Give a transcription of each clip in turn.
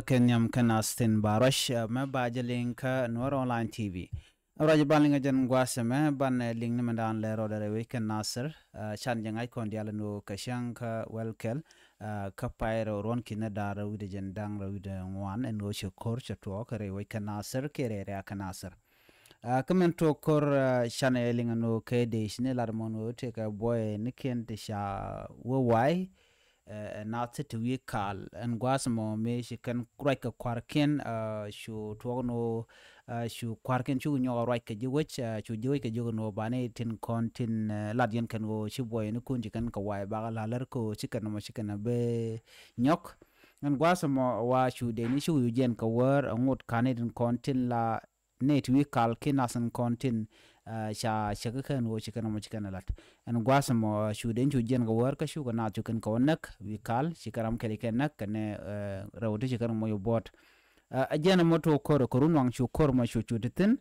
Kenyam Kanastin Barash, Mabaja Link, Nor Online TV. Rajabalinga Jan Guasame, Ban Ling Namandan Lero de Weekend Nasser, Chanjang Icon Dialano Kashanka Welkel, Kapairo Ron Kinadara with the Jendang with one and Osho Korcha talk, a Weekend Nasser, Kere Kanasser. Comment to Kor Shaneling and no Kade, Schnellamono, take a boy Nikin Tisha Why. Not to we call and guasamo me she can crack a quarkin shu tuono shu quarkin chu nyo right ka which chu joy ka no bane tin contin ladian can go shi boy no kunji kan ka wai ba la lar ko chicken mo chicken be nyok and guasamo wa shu de ni shu jen ka wer ngot kanedin contin la net we call kinasan contin sha kan wo chicken mo chicken lat and guasamo shu den chu jen ga work shu na chu kan konak we call chikaram kele kenak ne rawti chicken mo yo bot ajana moto kor korun wang chu kor ma shu chu ditin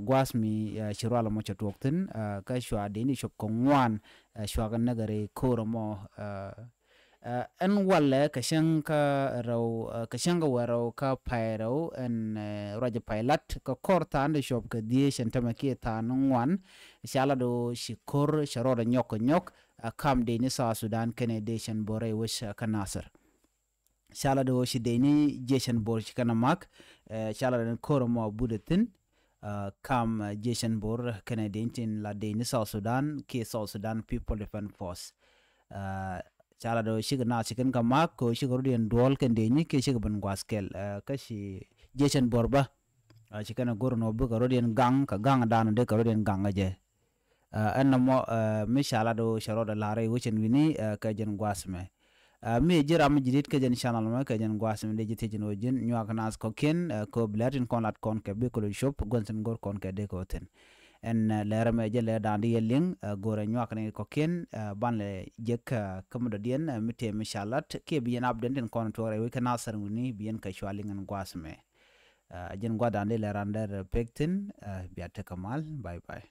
guas mi shirala mo chatoktin ka shu adeni shop kongwan shu ga nagare kor mo en wala kashanka raw kashanga waraw ka pyro en roja pilot ka korta ande shop ka die shantama ki ta nwan shala do shikor sharoda nyok kam de ni sa Sudan Canadian bore wish kanasar shala do shi de ni jeshan bor kana mak shala den koromo budetin kam jeshan bor Canadian la de ni sa Sudan ki South Sudan People Defense Force chala do shiga na chicken ka mak ko shiga rudien dol kan de ni ke shiga ban gwaskel ka shi jeshan borba chicken gor no bu ka rudien gang ka gang dan de ka rudien gang aje en mo mi shala do sharo da lare wuchen wini ka jen gwasme mi jira mi jidit ka jen channel ma ka jen gwasme de jite jen ojin nyak nas ko ken ko blatin kon lat kon ke be ko shop gonsen gor kon ke de ko ten en lera me jele dandi yeling gore nyak ne ko ken ban le jek kamudo dien mite mishalat ke bien abden den kon tore we kana saruni bien ka shwalingan gwasme jen gwa dandi lera under pektin biate kamal bye bye